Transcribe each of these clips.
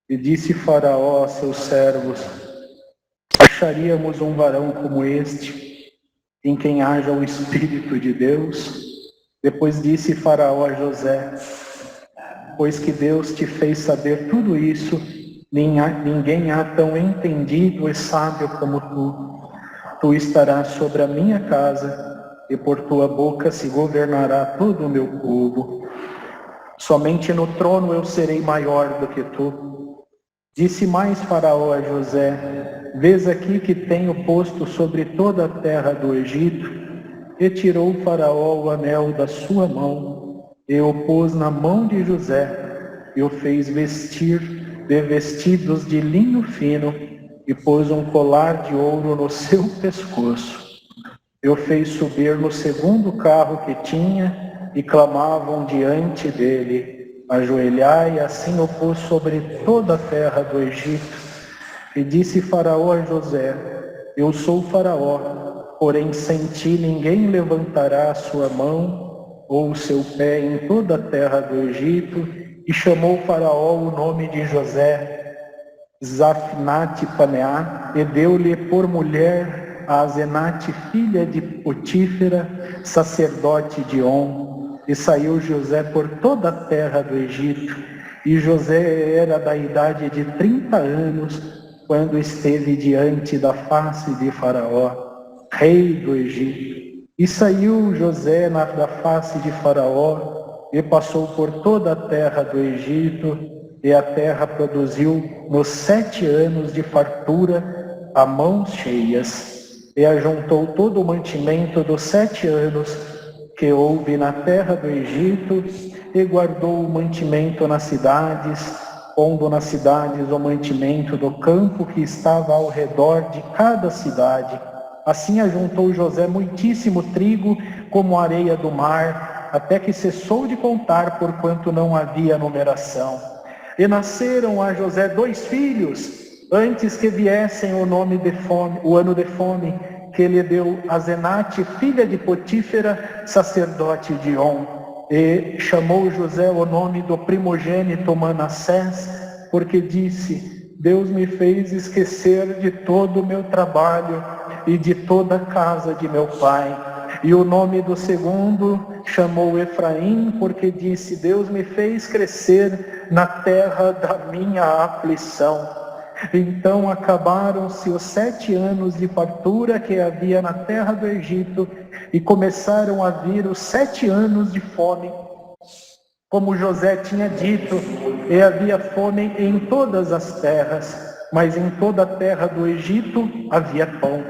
E disse Faraó a seus servos: acharíamos um varão como este, em quem haja o Espírito de Deus? Depois disse Faraó a José: pois que Deus te fez saber tudo isso, ninguém há tão entendido e sábio como tu. Tu estarás sobre a minha casa, e por tua boca se governará todo o meu povo. Somente no trono eu serei maior do que tu. Disse mais Faraó a José: vês aqui que tenho posto sobre toda a terra do Egito. E tirou Faraó o anel da sua mão, e o pôs na mão de José, e o fez vestir de vestidos de linho fino, e pôs um colar de ouro no seu pescoço. E o fez subir no segundo carro que tinha, e clamavam diante dele: ajoelhai, e assim o pôs sobre toda a terra do Egito. E disse Faraó a José: eu sou Faraó, porém sem ti ninguém levantará a sua mão ou o seu pé em toda a terra do Egito. E chamou Faraó o nome de José Zaphnath-Paneá, e deu-lhe por mulher a Asenate, filha de Potífera, sacerdote de On. E saiu José por toda a terra do Egito. E José era da idade de 30 anos, quando esteve diante da face de Faraó, rei do Egito. E saiu José da face de Faraó, e passou por toda a terra do Egito, e a terra produziu nos 7 anos de fartura a mãos cheias. E ajuntou todo o mantimento dos 7 anos que houve na terra do Egito, e guardou o mantimento nas cidades, pondo nas cidades o mantimento do campo que estava ao redor de cada cidade. Assim ajuntou José muitíssimo trigo, como a areia do mar, até que cessou de contar, porquanto não havia numeração. E nasceram a José 2 filhos, antes que viessem o ano de fome, que lhe deu Asenate, filha de Potífera, sacerdote de On. E chamou José o nome do primogênito Manassés, porque disse: Deus me fez esquecer de todo o meu trabalho e de toda a casa de meu pai. E o nome do segundo chamou Efraim, porque disse: Deus me fez crescer na terra da minha aflição. Então acabaram-se os 7 anos de fartura que havia na terra do Egito, e começaram a vir os 7 anos de fome. Como José tinha dito, e havia fome em todas as terras, mas em toda a terra do Egito havia pão.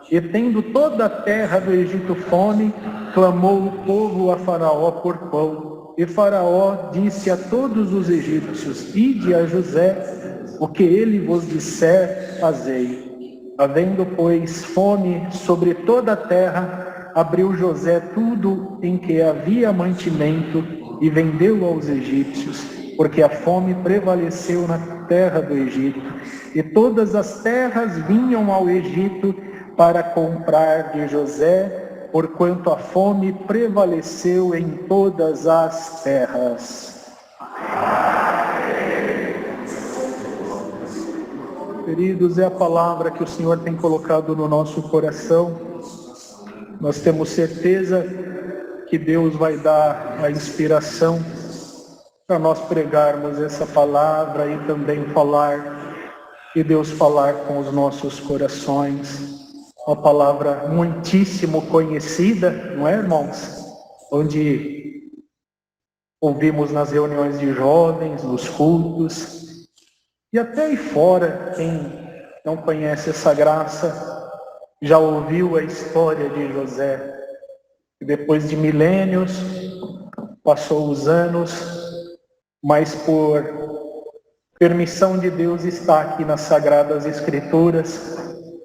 E tendo toda a terra do Egito fome, clamou o povo a Faraó por pão. E Faraó disse a todos os egípcios: ide a José, o que ele vos disser, fazei. Havendo, pois, fome sobre toda a terra, abriu José tudo em que havia mantimento e vendeu aos egípcios, porque a fome prevaleceu na terra do Egito. E todas as terras vinham ao Egito para comprar de José, porquanto a fome prevaleceu em todas as terras. Queridos, é a palavra que o Senhor tem colocado no nosso coração. Nós temos certeza que Deus vai dar a inspiração para nós pregarmos essa palavra e também e Deus falar com os nossos corações. Uma palavra muitíssimo conhecida, não é, irmãos? Onde ouvimos nas reuniões de jovens, nos cultos, e até aí fora, quem não conhece essa graça, já ouviu a história de José, que depois de milênios, passou os anos, mas por permissão de Deus está aqui nas Sagradas Escrituras,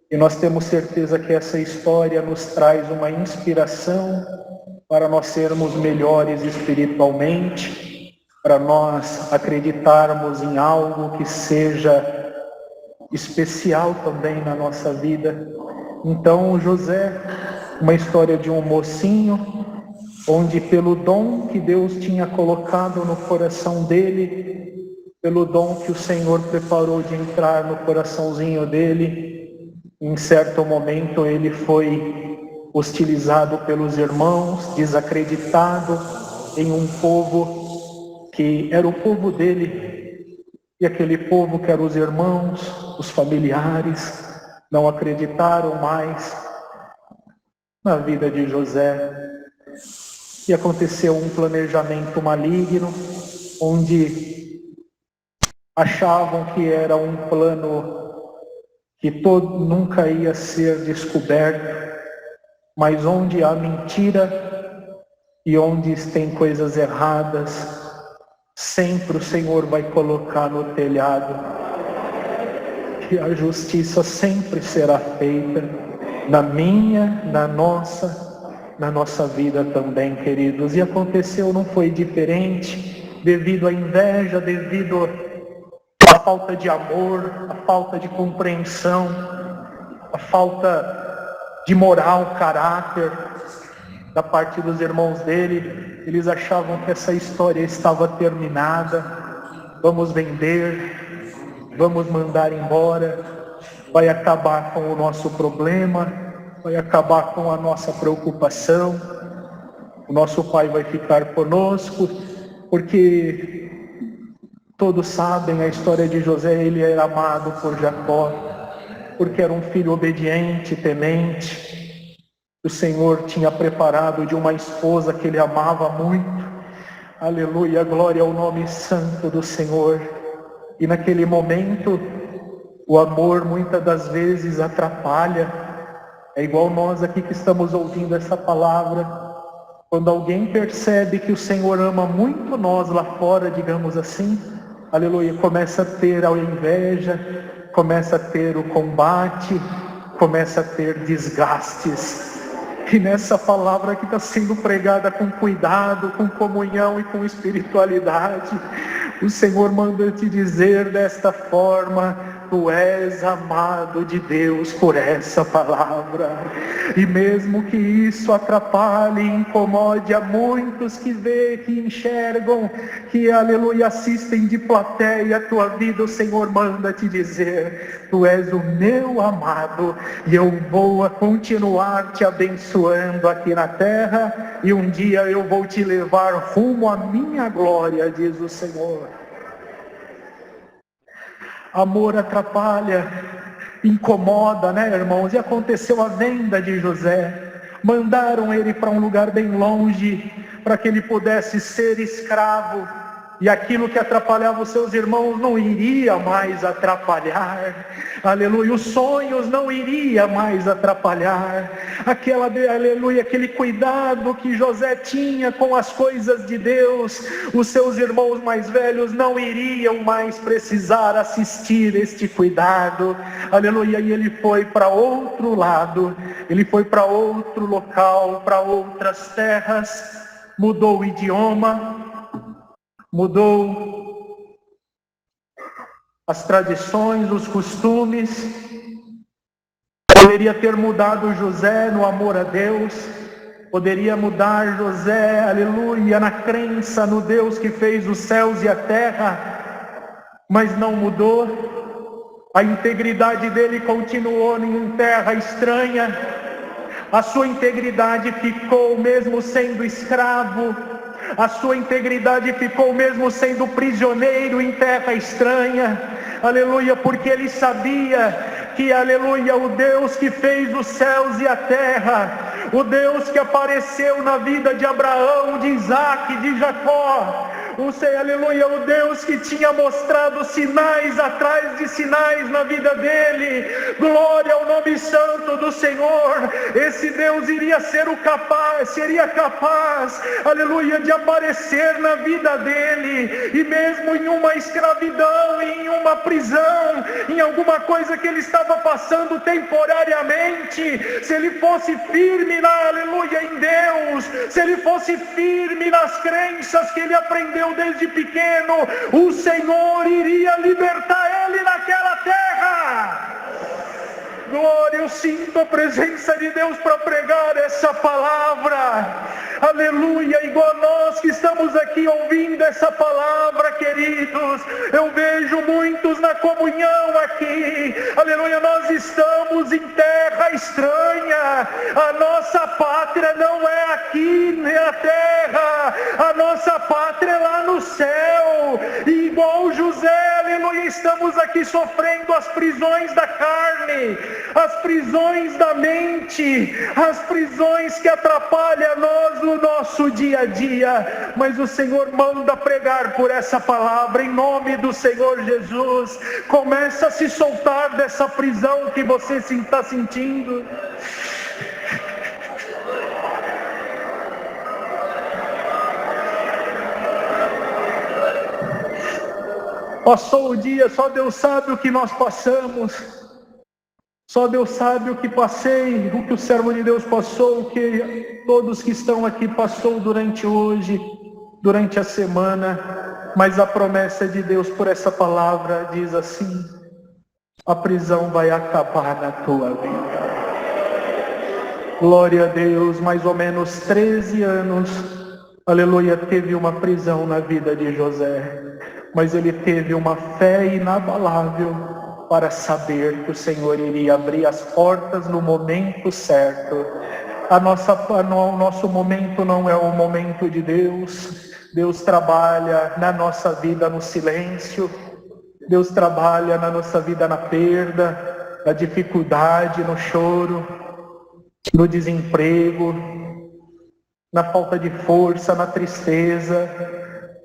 e nós temos certeza que essa história nos traz uma inspiração para nós sermos melhores espiritualmente, para nós acreditarmos em algo que seja especial também na nossa vida. Então, José, uma história de um mocinho, onde pelo dom que Deus tinha colocado no coração dele, pelo dom que o Senhor preparou de entrar no coraçãozinho dele. Em certo momento ele foi hostilizado pelos irmãos, desacreditado em um povo que era o povo dele, e aquele povo que eram os irmãos, os familiares, não acreditaram mais na vida de José. E aconteceu um planejamento maligno, onde achavam que era um plano que nunca ia ser descoberto, mas onde há mentira e onde tem coisas erradas, sempre o Senhor vai colocar no telhado, que a justiça sempre será feita, na minha, na nossa vida também, queridos. E aconteceu, não foi diferente, devido à inveja, devido à falta de amor, à falta de compreensão, à falta de moral, caráter da parte dos irmãos dele. Eles achavam que essa história estava terminada. Vamos vender, vamos mandar embora, vai acabar com o nosso problema, vai acabar com a nossa preocupação, o nosso pai vai ficar conosco, porque todos sabem a história de José. Ele era amado por Jacó, porque era um filho obediente, temente. O Senhor tinha preparado de uma esposa que ele amava muito. Aleluia, glória ao nome santo do Senhor. E naquele momento, o amor muitas das vezes atrapalha. É igual nós aqui que estamos ouvindo essa palavra. Quando alguém percebe que o Senhor ama muito nós lá fora, digamos assim, aleluia, começa a ter a inveja, começa a ter o combate, começa a ter desgastes. E nessa palavra que está sendo pregada com cuidado, com comunhão e com espiritualidade, o Senhor manda te dizer desta forma: tu és amado de Deus por essa palavra. E mesmo que isso atrapalhe e incomode a muitos que vê, que enxergam, que, aleluia, assistem de plateia a tua vida, o Senhor manda te dizer: tu és o meu amado, e eu vou continuar te abençoando aqui na terra, e um dia eu vou te levar rumo à minha glória, diz o Senhor. Amor atrapalha, incomoda, né, irmãos? E aconteceu a venda de José. Mandaram ele para um lugar bem longe, para que ele pudesse ser escravo. E aquilo que atrapalhava os seus irmãos não iria mais atrapalhar. Aleluia, os sonhos não iria mais atrapalhar. Aleluia, aquele cuidado que José tinha com as coisas de Deus, os seus irmãos mais velhos não iriam mais precisar assistir este cuidado. Aleluia, e ele foi para outro lado, ele foi para outro local, para outras terras, mudou o idioma, mudou as tradições, os costumes. Poderia ter mudado José no amor a Deus, poderia mudar José, aleluia, na crença no Deus que fez os céus e a terra, mas não mudou. A integridade dele continuou em terra estranha. A sua integridade ficou mesmo sendo escravo. A sua integridade ficou mesmo sendo prisioneiro em terra estranha. Aleluia, porque ele sabia que, aleluia, o Deus que fez os céus e a terra, o Deus que apareceu na vida de Abraão, de Isaac, de Jacó, aleluia, o Deus que tinha mostrado sinais atrás de sinais na vida dele, glória ao nome santo do Senhor. Esse Deus seria capaz, aleluia, de aparecer na vida dele, e mesmo em uma escravidão, em uma prisão, em alguma coisa que ele estava passando temporariamente, se ele fosse firme aleluia, em Deus, se ele fosse firme nas crenças que ele aprendeu desde pequeno, o Senhor iria libertar ele naquela terra. Glória, eu sinto a presença de Deus para pregar essa palavra. aleluia, igual a nós que estamos aqui ouvindo essa palavra, queridos. Eu vejo muitos na comunhão aqui, aleluia. Nós estamos em terra estranha, a nossa pátria não é aqui na terra, a nossa pátria é lá no céu. E igual José, aleluia, estamos aqui sofrendo as prisões da carne, as prisões da mente, as prisões que atrapalham nós no nosso dia a dia. Mas o Senhor manda pregar por essa palavra, em nome do Senhor Jesus. Começa a se soltar dessa prisão que você está sentindo. Passou o dia, só Deus sabe o que nós passamos. Só Deus sabe o que passei, o que o servo de Deus passou, o que todos que estão aqui passou durante hoje, durante a semana. Mas a promessa de Deus por essa palavra diz assim: a prisão vai acabar na tua vida. Glória a Deus. Mais ou menos 13 anos, aleluia, teve uma prisão na vida de José. Mas ele teve uma fé inabalável para saber que o Senhor iria abrir as portas no momento certo. O nosso momento não é o momento de Deus. Deus trabalha na nossa vida no silêncio. Deus trabalha na nossa vida na perda, na dificuldade, no choro, no desemprego, na falta de força, na tristeza,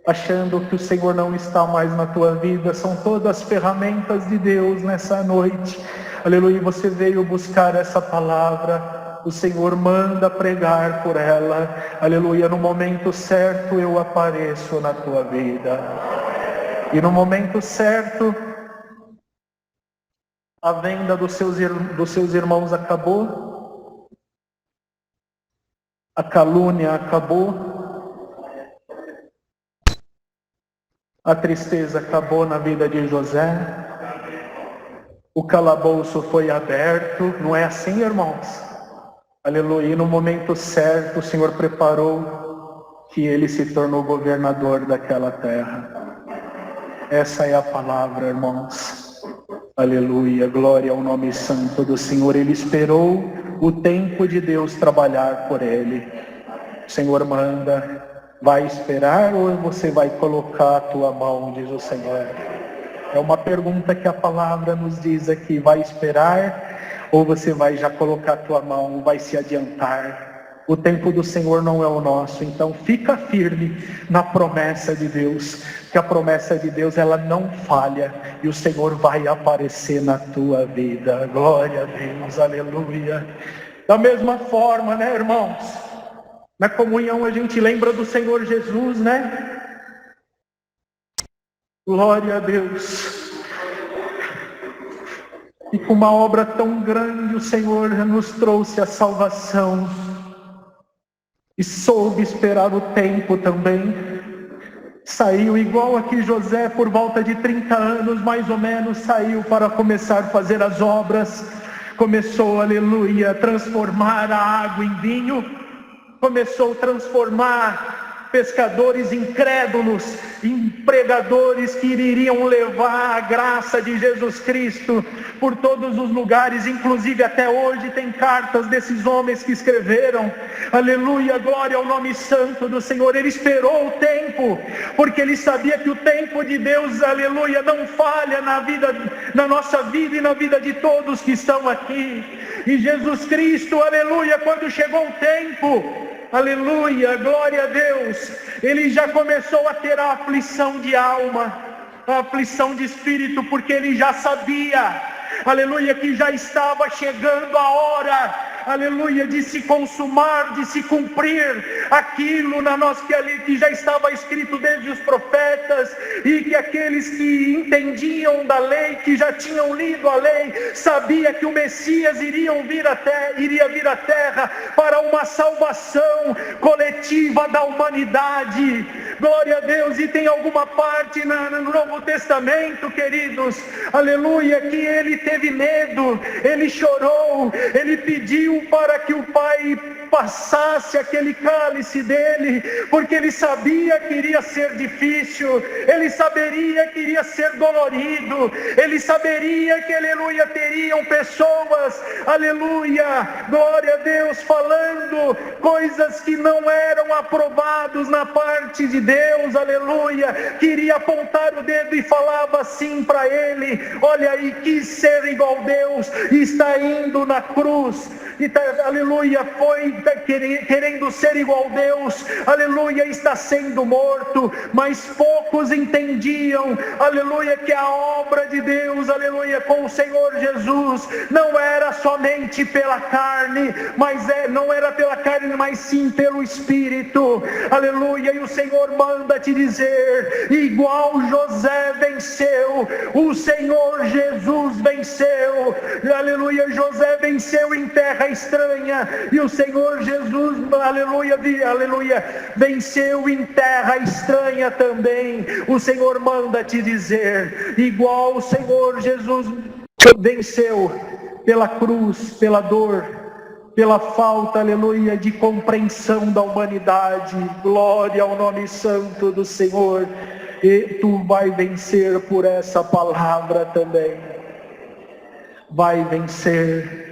achando que o Senhor não está mais na tua vida. São todas ferramentas de Deus nessa noite. Aleluia, você veio buscar essa palavra, o Senhor manda pregar por ela. Aleluia, no momento certo eu apareço na tua vida. E no momento certo, a venda dos seus irmãos acabou, a calúnia acabou, a tristeza acabou na vida de José, o calabouço foi aberto. Não é assim, irmãos? Aleluia. E no momento certo o Senhor preparou que ele se tornou governador daquela terra. Essa é a palavra, irmãos. Aleluia. Glória ao nome santo do Senhor. Ele esperou o tempo de Deus trabalhar por ele. O Senhor manda: vai esperar ou você vai colocar a tua mão, diz o Senhor. É uma pergunta que a palavra nos diz aqui: vai esperar ou você vai já colocar a tua mão, vai se adiantar? O tempo do Senhor não é o nosso, então fica firme na promessa de Deus, que a promessa de Deus ela não falha e o Senhor vai aparecer na tua vida. Glória a Deus, aleluia. Da mesma forma, né, irmãos? Na comunhão a gente lembra do Senhor Jesus, né? Glória a Deus. E com uma obra tão grande o Senhor nos trouxe a salvação. E soube esperar o tempo também. Saiu igual aqui José, por volta de 30 anos mais ou menos, saiu para começar a fazer as obras. Começou, aleluia, a transformar a água em vinho. Começou a transformar pescadores incrédulos em pregadores que iriam levar a graça de Jesus Cristo por todos os lugares. Inclusive até hoje tem cartas desses homens que escreveram. Aleluia, glória ao nome santo do Senhor. Ele esperou o tempo, porque ele sabia que o tempo de Deus, aleluia, não falha na nossa vida e na vida de todos que estão aqui. E Jesus Cristo, aleluia, quando chegou o tempo, aleluia, glória a Deus, ele já começou a ter a aflição de alma, a aflição de espírito, porque ele já sabia, aleluia, que já estava chegando a hora, aleluia, de se consumar, de se cumprir aquilo que já estava escrito desde os profetas, e que aqueles que entendiam da lei, que já tinham lido a lei, sabia que o Messias iria vir à terra para uma salvação coletiva da humanidade. Glória a Deus. E tem alguma parte no Novo Testamento, queridos, aleluia, que ele teve medo, ele chorou, ele pediu pediu para que o Pai passasse aquele cálice dele, porque ele sabia que iria ser difícil, ele saberia que iria ser dolorido, ele saberia que, aleluia, teriam pessoas, aleluia, glória a Deus, falando coisas que não eram aprovados na parte de Deus, aleluia, queria apontar o dedo e falava assim para ele: olha aí, quis ser igual a Deus, e está indo na cruz, e tá, aleluia, foi querendo ser igual a Deus, aleluia, está sendo morto. Mas poucos entendiam, aleluia, que a obra de Deus, aleluia, com o Senhor Jesus não era somente pela carne, não era pela carne, mas sim pelo Espírito, aleluia. E o Senhor manda te dizer: igual José venceu, o Senhor Jesus venceu, aleluia. José venceu em terra estranha, e o Senhor Jesus, aleluia, venceu em terra estranha também. O Senhor manda te dizer: igual o Senhor Jesus venceu pela cruz, pela dor, pela falta, aleluia, de compreensão da humanidade, glória ao nome santo do Senhor, e tu vai vencer por essa palavra também, vai vencer,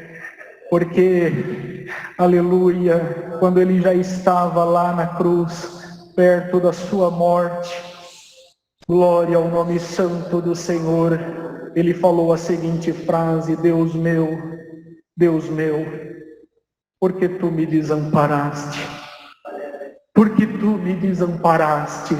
porque, aleluia, quando ele já estava lá na cruz, perto da sua morte, glória ao nome santo do Senhor, ele falou a seguinte frase: Deus meu, porque tu me desamparaste? Porque tu me desamparaste?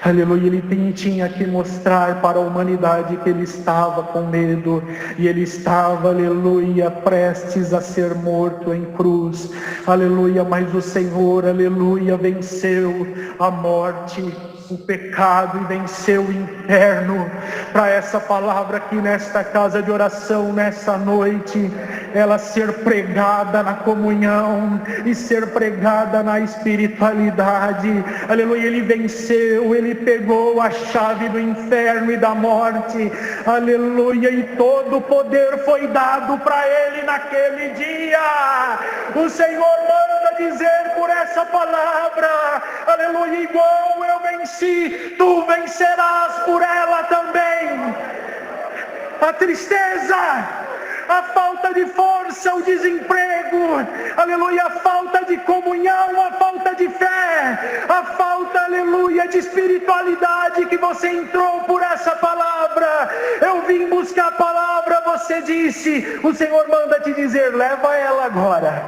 Aleluia, ele tinha que mostrar para a humanidade que ele estava com medo, e ele estava, aleluia, prestes a ser morto em cruz, aleluia, mas o Senhor, aleluia, venceu a morte, o pecado, e venceu o inferno. Para essa palavra aqui nesta casa de oração, nessa noite, ela ser pregada na comunhão e ser pregada na espiritualidade, aleluia. Ele venceu, ele pegou a chave do inferno e da morte, aleluia, e todo o poder foi dado para ele naquele dia. O Senhor manda dizer por essa palavra, aleluia, igual eu venci, tu vencerás por ela também. A tristeza, a falta de força, o desemprego, aleluia, a falta de comunhão, a falta de fé, a falta, aleluia, de espiritualidade, que você entrou por essa palavra. Eu vim buscar a palavra, você disse, o Senhor manda te dizer: leva ela agora,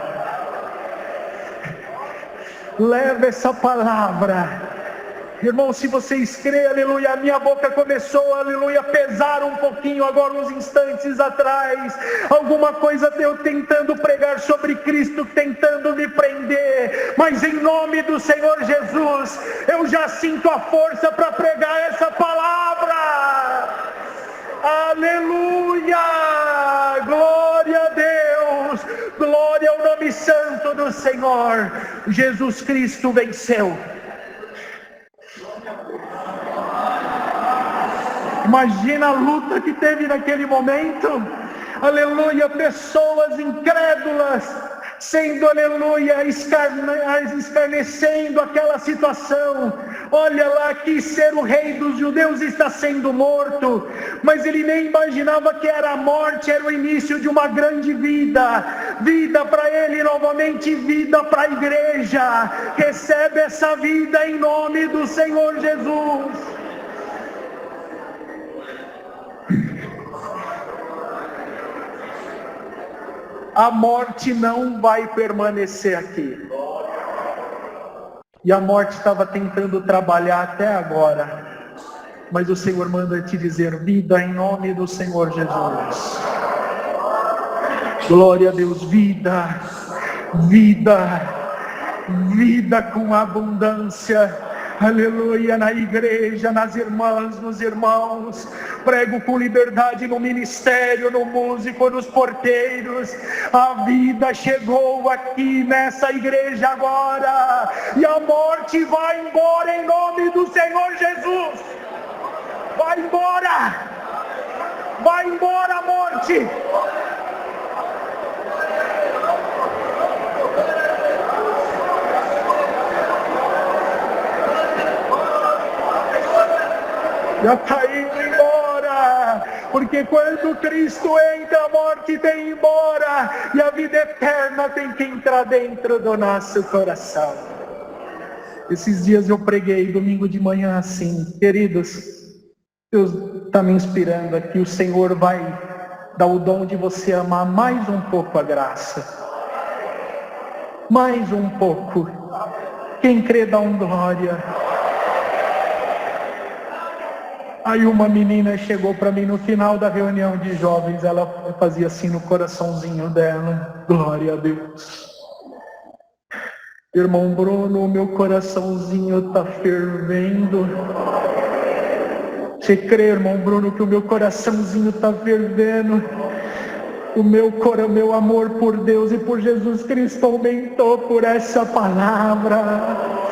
leva essa palavra. Irmão, se vocês crêem, aleluia, a minha boca começou, aleluia, a pesar um pouquinho agora, uns instantes atrás. Alguma coisa eu tentando pregar sobre Cristo, tentando me prender. Mas em nome do Senhor Jesus, eu já sinto a força para pregar essa palavra. Aleluia! Glória a Deus! Glória ao nome santo do Senhor. Jesus Cristo venceu. Imagina a luta que teve naquele momento, aleluia, pessoas incrédulas, sendo, aleluia, escarnecendo aquela situação. Olha lá, que ser o rei dos judeus está sendo morto, mas ele nem imaginava que era a morte, era o início de uma grande vida, vida para ele novamente, vida para a igreja. Recebe essa vida em nome do Senhor Jesus. A morte não vai permanecer aqui. E a morte estava tentando trabalhar até agora. Mas o Senhor manda te dizer: vida em nome do Senhor Jesus. Glória a Deus, vida, vida, vida com abundância. Aleluia, na igreja, nas irmãs, nos irmãos. Prego com liberdade no ministério, no músico, nos porteiros. A vida chegou aqui nessa igreja agora, e a morte vai embora em nome do Senhor Jesus. Vai embora, vai embora a morte. Já está indo embora, porque quando Cristo entra, a morte tem que ir embora, e a vida eterna tem que entrar dentro do nosso coração. Esses dias eu preguei, domingo de manhã, assim, queridos, Deus está me inspirando aqui, o Senhor vai dar o dom de você amar mais um pouco a graça. Mais um pouco. Quem crê dá um glória. Aí uma menina chegou para mim no final da reunião de jovens, ela fazia assim no coraçãozinho dela, glória a Deus. Irmão Bruno, meu coraçãozinho está fervendo. Você crê, irmão Bruno, que o meu coraçãozinho está fervendo? O meu amor por Deus e por Jesus Cristo aumentou por essa palavra.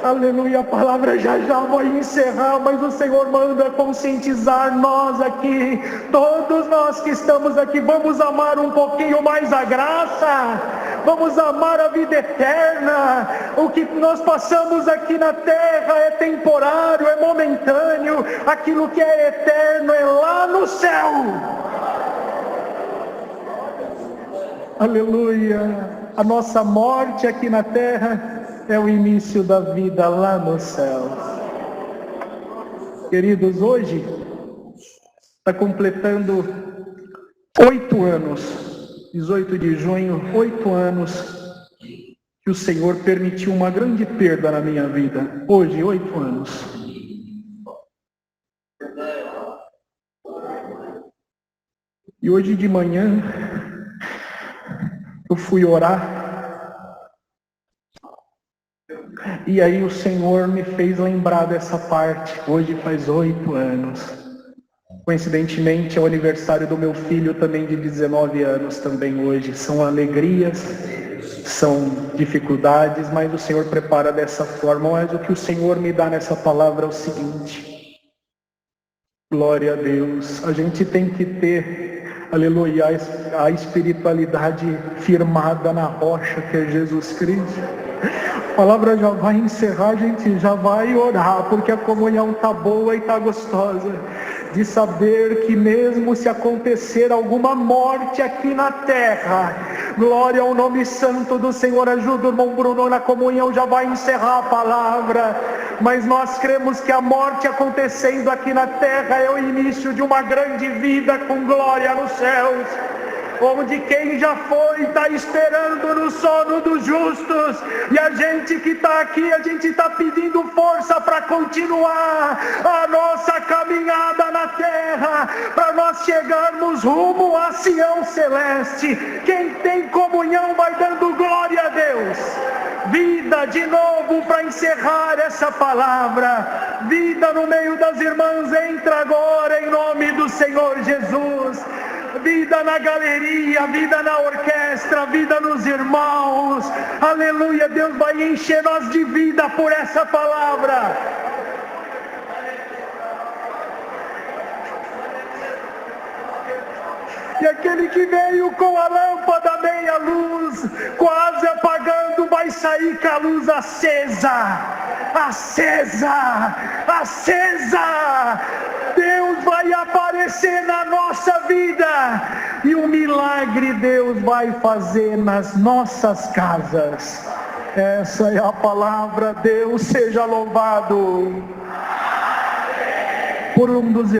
Aleluia, a palavra já vai encerrar, mas o Senhor manda conscientizar nós aqui, todos nós que estamos aqui, vamos amar um pouquinho mais a graça, vamos amar a vida eterna. O que nós passamos aqui na terra é temporário, é momentâneo, aquilo que é eterno é lá no céu. Aleluia, a nossa morte aqui na terra é o início da vida lá no céu. Queridos, hoje está completando 8 anos, 18 de junho, 8 anos que o Senhor permitiu uma grande perda na minha vida. Hoje, 8 anos. E hoje de manhã eu fui orar. E aí o Senhor me fez lembrar dessa parte. Hoje faz 8 anos. Coincidentemente é o aniversário do meu filho também de 19 anos também hoje. São alegrias, são dificuldades, mas o Senhor prepara dessa forma. Mas o que o Senhor me dá nessa palavra é o seguinte. Glória a Deus. A gente tem que ter, aleluia, a espiritualidade firmada na rocha que é Jesus Cristo. A palavra já vai encerrar, a gente já vai orar, porque a comunhão está boa e está gostosa. De saber que mesmo se acontecer alguma morte aqui na terra, glória ao nome santo do Senhor, ajuda o irmão Bruno na comunhão, já vai encerrar a palavra. Mas nós cremos que a morte acontecendo aqui na terra é o início de uma grande vida com glória nos céus. Onde quem já foi está esperando no sono dos justos, e a gente que está aqui, a gente está pedindo força para continuar a nossa caminhada na terra, para nós chegarmos rumo a Sião Celeste. Quem tem comunhão vai dando glória a Deus. Vida de novo para encerrar essa palavra, vida no meio das irmãs, entra agora em nome do Senhor Jesus. Vida na galeria, vida na orquestra, vida nos irmãos, aleluia, Deus vai encher nós de vida por essa palavra. E aquele que veio com a lâmpada meia luz, quase apagando, vai sair com a luz acesa, acesa, acesa. Deus vai aparecer na nossa vida, e um milagre Deus vai fazer nas nossas casas. Essa é a palavra. Deus seja louvado. Por um dos